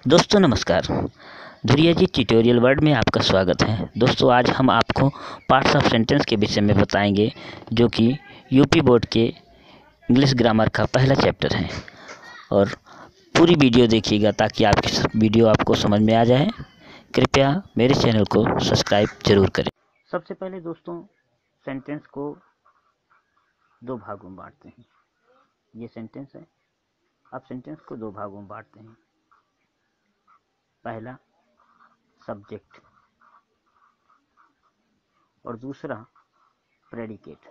दोस्तों नमस्कार। धुरिया जी tutorial word में आपका स्वागत है। दोस्तों आज हम आपको पार्ट्स ऑफ सेंटेंस के विषय में बताएंगे, जो कि यूपी बोर्ड के इंग्लिश ग्रामर का पहला चैप्टर है। और पूरी वीडियो देखिएगा ताकि आपकी वीडियो आपको समझ में आ जाए। कृपया मेरे चैनल को सब्सक्राइब जरूर करें। सबसे पहले दोस्तों सेंटेंस को दो भागों में बांटते हैं। ये सेंटेंस है। अब सेंटेंस को दो भागों में बांटते हैं। पहला सब्जेक्ट और दूसरा प्रेडिकेट।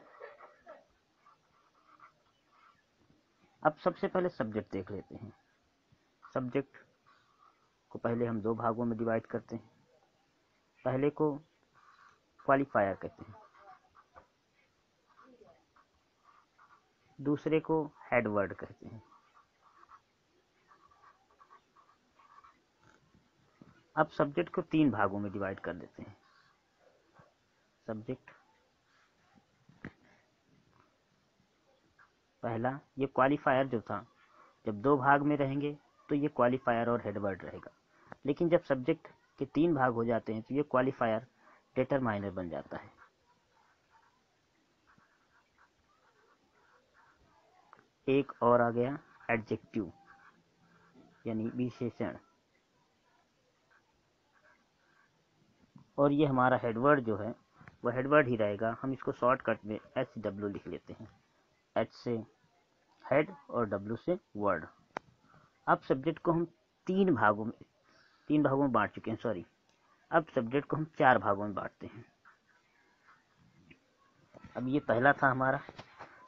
अब सबसे पहले सब्जेक्ट देख लेते हैं। सब्जेक्ट को पहले हम दो भागों में डिवाइड करते हैं। पहले को क्वालिफायर कहते हैं, दूसरे को हेड वर्ड कहते हैं। अब सब्जेक्ट को तीन भागों में डिवाइड कर देते हैं। सब्जेक्ट पहला, ये क्वालिफायर जो था, जब दो भाग में रहेंगे तो ये क्वालिफायर और हेड वर्ड रहेगा। लेकिन जब सब्जेक्ट के तीन भाग हो जाते हैं तो ये क्वालिफायर डिटरमाइनर बन जाता है। एक और आ गया एडजेक्टिव, यानी विशेषण। और ये हमारा हेडवर्ड जो है वह हेडवर्ड ही रहेगा। हम इसको शॉर्टकट में HW लिख लेते हैं। H से हेड और W से वर्ड। अब सब्जेक्ट को हम तीन भागों में बांट चुके हैं। सॉरी, अब सब्जेक्ट को हम चार भागों में बांटते हैं। अब ये पहला था हमारा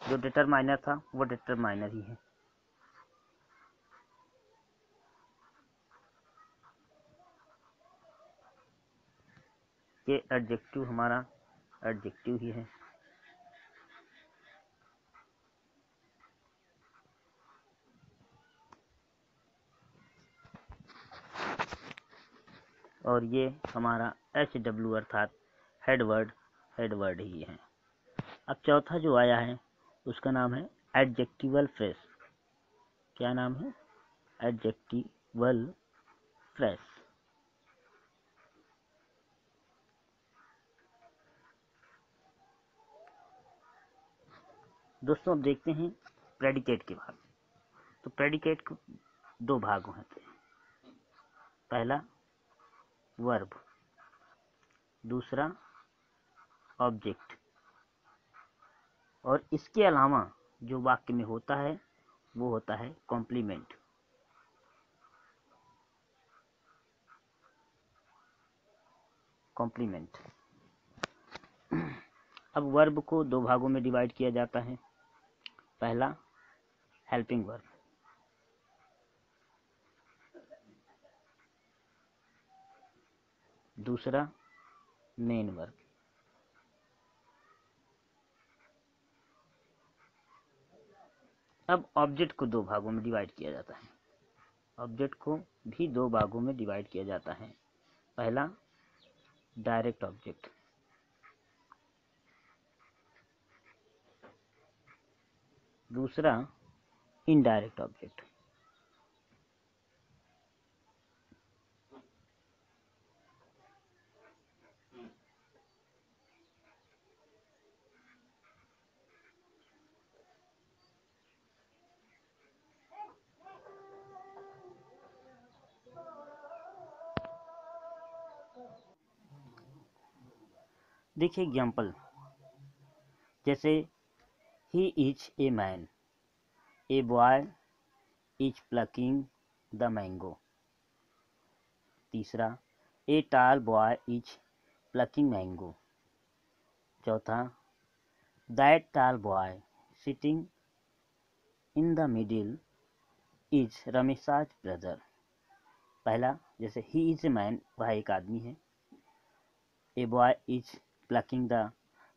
जो डिटरमाइनर था, वो डिटरमाइनर ही है। ये एडजेक्टिव हमारा एडजेक्टिव ही है। और ये हमारा HW अर्थात हेडवर्ड ही है। अब चौथा जो आया है उसका नाम है एडजेक्टिवल फ्रेज। क्या नाम है? Adjectival phrase. दोस्तों अब देखते हैं प्रेडिकेट के भाग। तो प्रेडिकेट को दो भाग होते हैं। पहला वर्ब, दूसरा ऑब्जेक्ट। और इसके अलावा जो वाक्य में होता है वो होता है कॉम्प्लीमेंट। कॉम्प्लीमेंट। अब वर्ब को दो भागों में डिवाइड किया जाता है। पहला हेल्पिंग वर्ब, दूसरा मेन वर्ब। अब ऑब्जेक्ट को दो भागों में डिवाइड किया जाता है। ऑब्जेक्ट को भी दो भागों में डिवाइड किया जाता है। पहला डायरेक्ट ऑब्जेक्ट, दूसरा इनडायरेक्ट ऑब्जेक्ट। देखिए एग्जाम्पल, जैसे he is a man, a boy is plucking the mango. तीसरा a tall boy is plucking mango. चौथा that tall boy sitting in the middle is Ramesh's brother. पहला जैसे ही इज ए मैन, वह एक आदमी है। ए boy is plucking the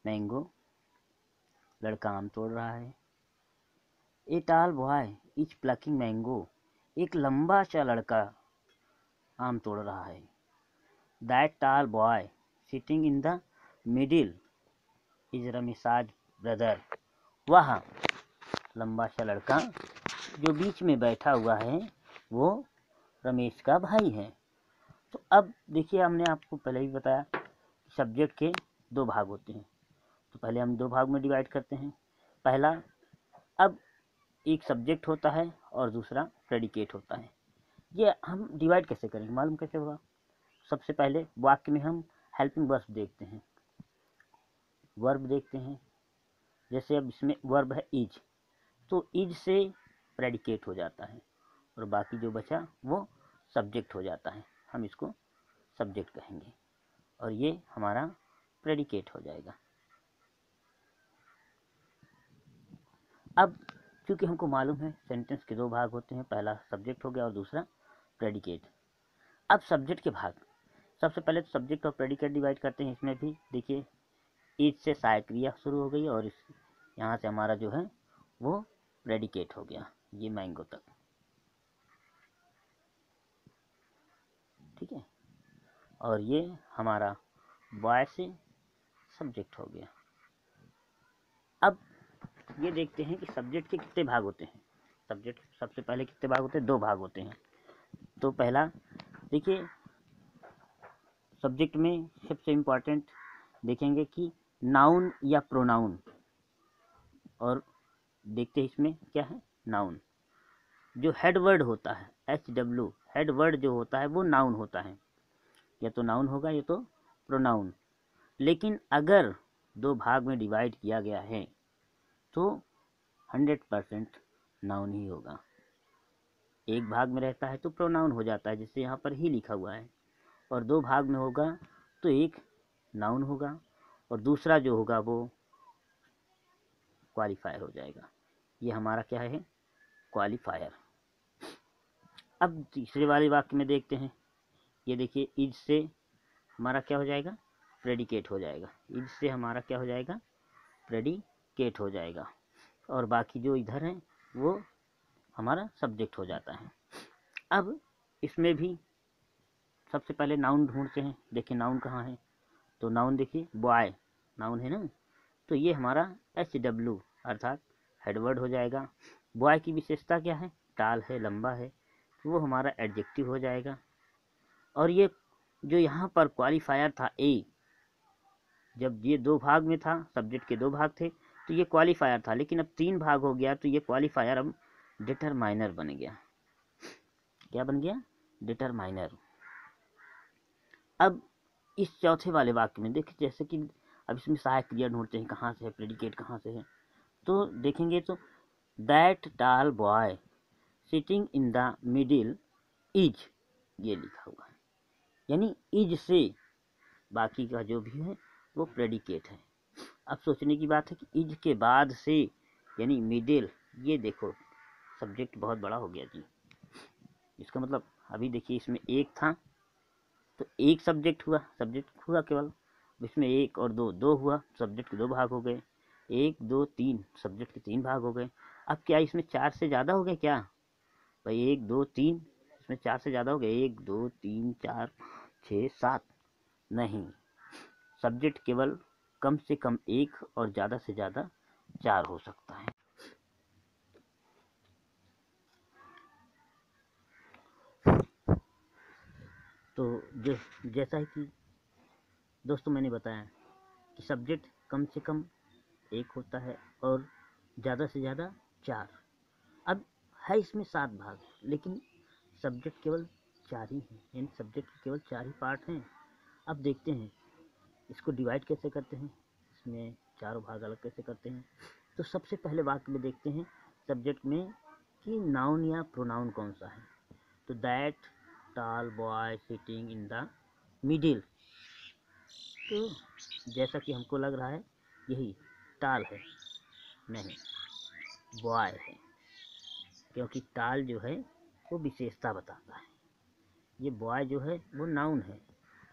mango, लड़का आम तोड़ रहा है। ए tall boy is plucking mango, एक लंबा सा लड़का आम तोड़ रहा है। That tall boy sitting in the middle is Ramesh's brother, वह लंबा सा लड़का जो बीच में बैठा हुआ है वो रमेश का भाई है। तो अब देखिए, हमने आपको पहले ही बताया कि सब्जेक्ट के दो भाग होते हैं। तो पहले हम दो भाग में डिवाइड करते हैं। पहला, अब एक सब्जेक्ट होता है और दूसरा प्रेडिकेट होता है। ये हम डिवाइड कैसे करेंगे, मालूम कैसे होगा? सबसे पहले वाक्य में हम हेल्पिंग वर्ब देखते हैं, वर्ब देखते हैं। जैसे अब इसमें वर्ब है इज, तो इज से प्रेडिकेट हो जाता है और बाकी जो बचा वो सब्जेक्ट हो जाता है। हम इसको सब्जेक्ट कहेंगे और ये हमारा प्रेडिकेट हो जाएगा। अब क्योंकि हमको मालूम है सेंटेंस के दो भाग होते हैं, पहला सब्जेक्ट हो गया और दूसरा प्रेडिकेट। अब सब्जेक्ट के भाग, सबसे पहले तो सब्जेक्ट और प्रेडिकेट डिवाइड करते हैं। इसमें भी देखिए, इज से सहायक क्रिया शुरू हो गई और इस यहाँ से हमारा जो है वो प्रेडिकेट हो गया, ये मैंगो तक। ठीक है, और ये हमारा बॉय से सब्जेक्ट हो गया। अब ये देखते हैं कि सब्जेक्ट के कितने भाग होते हैं। सब्जेक्ट सबसे पहले कितने भाग होते हैं? दो भाग होते हैं। तो पहला देखिए, सब्जेक्ट में सबसे इम्पॉर्टेंट देखेंगे कि नाउन या प्रोनाउन, और देखते हैं इसमें क्या है, नाउन। जो हेड वर्ड होता है HW, हेड वर्ड जो होता है वो नाउन होता है, या तो नाउन होगा या तो प्रोनाउन। लेकिन अगर दो भाग में डिवाइड किया गया है तो 100% नाउन ही होगा। एक भाग में रहता है तो प्रोनाउन हो जाता है, जिससे यहाँ पर ही लिखा हुआ है, और दो भाग में होगा तो एक नाउन होगा और दूसरा जो होगा वो क्वालिफायर हो जाएगा। ये हमारा क्या है, क्वालिफायर। अब तीसरे वाले वाक्य में देखते हैं। ये देखिए, इज से हमारा क्या हो जाएगा, प्रेडिकेट हो जाएगा। इज से हमारा क्या हो जाएगा, प्रेडिकेट हो जाएगा, और बाकी जो इधर है वो हमारा सब्जेक्ट हो जाता है। अब इसमें भी सबसे पहले नाउन ढूंढते हैं। देखिए नाउन कहाँ है, तो नाउन देखिए बॉय, नाउन है ना, तो ये हमारा HW अर्थात हेडवर्ड हो जाएगा। बॉय की विशेषता क्या है, टाल है, लंबा है, तो वो हमारा एडजेक्टिव हो जाएगा। और ये जो यहाँ पर क्वालिफायर था ए, जब ये दो भाग में था, सब्जेक्ट के दो भाग थे, तो ये क्वालिफायर था, लेकिन अब तीन भाग हो गया तो ये क्वालिफायर अब डिटरमाइनर बन गया। क्या बन गया, डिटरमाइनर। अब इस चौथे वाले वाक्य में देखिए, जैसे कि अब इसमें सहायक क्रिया ढूंढते हैं, कहाँ से है, प्रेडिकेट कहाँ से है। तो देखेंगे तो that tall boy sitting in the middle is, ये लिखा हुआ है, यानी इज से बाकी का जो भी है वो प्रेडिकेट है। अब सोचने की बात है कि इज के बाद से यानी मिडिल, ये देखो सब्जेक्ट बहुत बड़ा हो गया जी। इसका मतलब अभी देखिए, इसमें एक था तो एक सब्जेक्ट हुआ, सब्जेक्ट हुआ केवल। इसमें एक और दो, दो हुआ, सब्जेक्ट के दो भाग हो गए। एक दो तीन, सब्जेक्ट के तीन भाग हो गए। अब क्या इसमें चार से ज़्यादा हो गए क्या भाई? एक दो तीन, इसमें चार से ज़्यादा हो गए, एक दो तीन चार छः सात, नहीं, सब्जेक्ट केवल कम से कम एक और ज़्यादा से ज़्यादा चार हो सकता है। तो जो जैसा कि दोस्तों मैंने बताया कि सब्जेक्ट कम से कम एक होता है और ज़्यादा से ज़्यादा चार। अब है इसमें सात भाग, लेकिन सब्जेक्ट केवल चार ही हैं, यानी सब्जेक्ट के केवल चार ही पार्ट हैं। अब देखते हैं इसको डिवाइड कैसे करते हैं, इसमें चारों भाग अलग कैसे करते हैं। तो सबसे पहले वाक्य में देखते हैं सब्जेक्ट में कि नाउन या प्रोनाउन कौन सा है। तो that tall boy sitting in the middle, तो जैसा कि हमको लग रहा है यही टाल है, नहीं बॉय है, क्योंकि टाल जो है वो विशेषता बताता है, ये बॉय जो है वो नाउन है,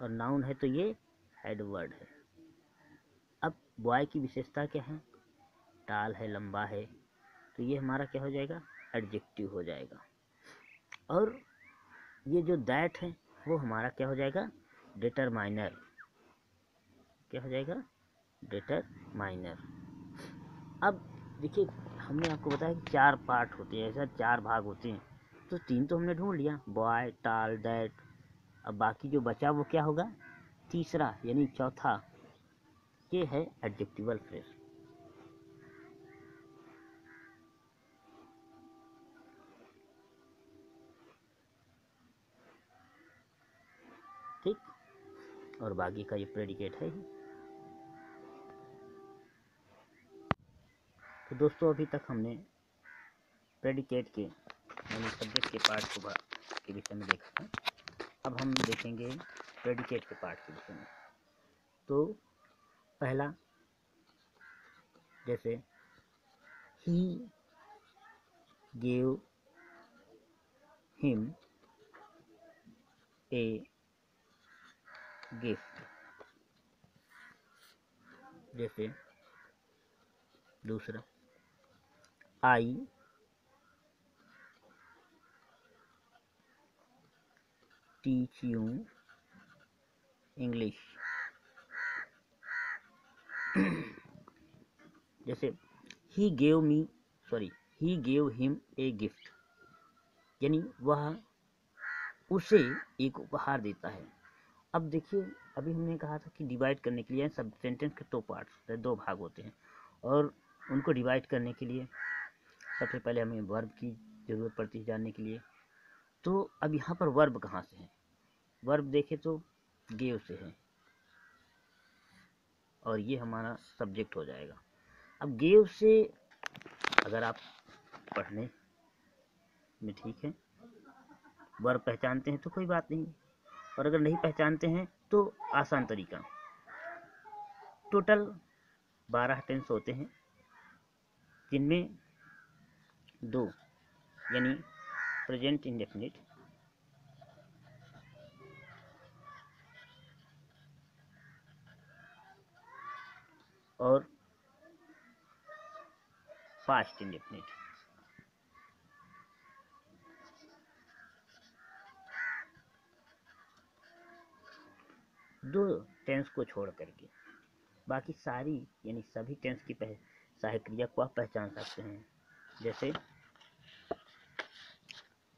और नाउन है तो ये हेड वर्ड है। अब बॉय की विशेषता क्या है, टाल है, लंबा है, तो ये हमारा क्या हो जाएगा, एडजेक्टिव हो जाएगा। और ये जो दैट है वो हमारा क्या हो जाएगा, डिटरमाइनर। क्या हो जाएगा, डिटरमाइनर। अब देखिए, हमने आपको बताया कि चार पार्ट होते हैं, ऐसा चार भाग होते हैं। तो 3 तो हमने ढूंढ लिया, बॉय, टाल, दैट। अब बाकी जो बचा वो क्या होगा, तीसरा यानी चौथा, ये है एडजेक्टिवल फ्रेज। ठीक, और बाकी का ये प्रेडिकेट है ही। तो दोस्तों अभी तक हमने प्रेडिकेट के यानी सब्जेक्ट के पार्ट को के विषय में देखा था। अब हम देखेंगे प्रेडिकेट के पार्ट के विषय में। तो पहला, जैसे he gave him a gift. जैसे दूसरा, आई टीच यू इंग्लिश। जैसे he gave him a gift, यानी वह उसे एक उपहार देता है। अब देखिए, अभी हमने कहा था कि डिवाइड करने के लिए सब सेंटेंस के 2 पार्ट्स, 2 भाग होते हैं, और उनको डिवाइड करने के लिए सबसे पहले हमें वर्ब की ज़रूरत पड़ती है जानने के लिए। तो अब यहाँ पर वर्ब कहाँ से है, वर्ब देखें तो गेव से है, और ये हमारा सब्जेक्ट हो जाएगा। अब गेव से अगर आप पढ़ने में ठीक है, वर्ब पहचानते हैं तो कोई बात नहीं, और अगर नहीं पहचानते हैं तो आसान तरीका, टोटल 12 टेंस होते हैं, जिनमें 2 यानी प्रेजेंट इंडेफिनिट और पास्ट इंडेफिनिट। दो टेंस को छोड़ करके बाकी सारी यानी सभी टेंस की सहायक क्रिया को आप पहचान सकते हैं। जैसे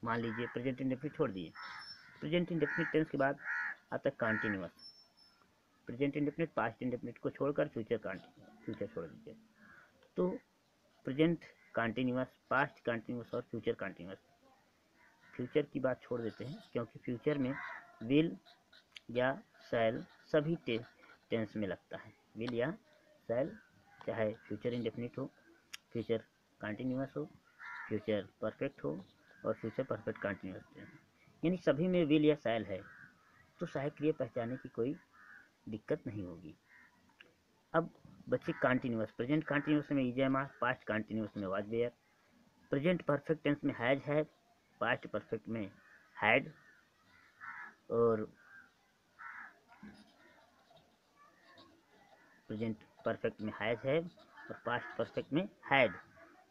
मान लीजिए प्रेजेंट इंडेफिनिट छोड़ दिए, प्रेजेंट इंडेफिनिट टेंस के बाद आता है continuous. Present indefinite past indefinite को छोड़कर फ्यूचर छोड़ दीजिए, तो प्रेजेंट कंटीन्यूअस, पास्ट कंटीन्यूअस और फ्यूचर कंटीन्यूअस। फ्यूचर की बात छोड़ देते हैं क्योंकि फ्यूचर में विल या शैल सभी टेंस में लगता है। विल या शैल, चाहे फ्यूचर इंडेफिनिट हो, फ्यूचर कंटीन्यूअस हो, फ्यूचर परफेक्ट हो, और फ्यूचर परफेक्ट कंटीन्यूअस टेंस, यानी सभी में विल या शैल है, तो सहायक क्रिया पहचानने की कोई दिक्कत नहीं होगी। अब बच्चे कंटीन्यूअस, प्रेजेंट कंटीन्यूअस में is am are, past continuous में was were, present perfect tense में हैज है, पास्ट परफेक्ट में हैड, और प्रेजेंट परफेक्ट में हैज है और पास्ट परफेक्ट में हैड।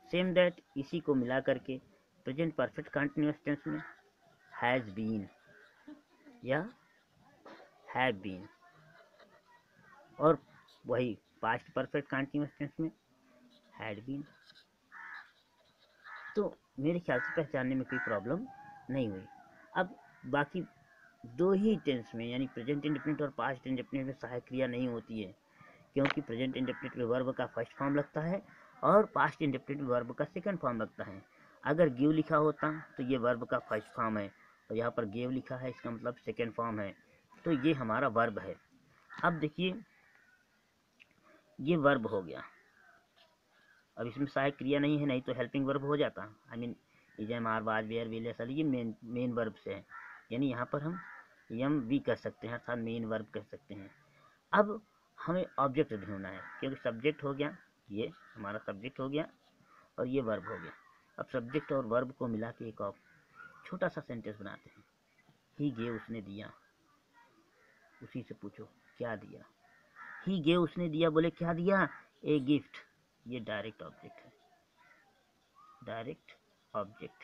सेम दैट, इसी को मिला करके प्रेजेंट परफेक्ट कंटीन्यूअस टेंस में हैज बीन या हैव बीन, और वही पास्ट परफेक्ट कंटीन्यूअस टेंस में हैड बीन। तो मेरे ख्याल से पहचानने में कोई प्रॉब्लम नहीं हुई। अब बाकी 2 ही टेंस में यानी प्रेजेंट इंडेफिनिट और पास्ट इंडेफिनिट में सहायक क्रिया नहीं होती है, क्योंकि प्रेजेंट इंडेफिनिट में वर्ब का फर्स्ट फॉर्म लगता है और पास्ट इंडेफिनिट में वर्ब का सेकंड फॉर्म लगता है। अगर गिव लिखा होता तो ये वर्ब का फर्स्ट फॉर्म है, और यहाँ पर गेव लिखा है, इसका मतलब सेकंड फॉर्म है, तो ये हमारा वर्ब है। अब देखिए, ये वर्ब हो गया, अब इसमें सहायक क्रिया नहीं है, नहीं तो हेल्पिंग वर्ब हो जाता। I mean is am are was were will ऐसा, ये मेन वर्ब से है, यानी यहाँ पर हम यम भी कर सकते हैं, अर्थात मेन वर्ब कह सकते हैं। अब हमें ऑब्जेक्ट ढूंढना है, क्योंकि सब्जेक्ट हो गया, ये हमारा सब्जेक्ट हो गया और ये वर्ब हो गया। अब सब्जेक्ट और वर्ब को मिला के एक और छोटा सा सेंटेंस बनाते हैं। ही गेव, उसने दिया, उसी से पूछो क्या दिया। ही गेव, उसने दिया, बोले क्या दिया, ए गिफ्ट, ये डायरेक्ट ऑब्जेक्ट है, डायरेक्ट ऑब्जेक्ट।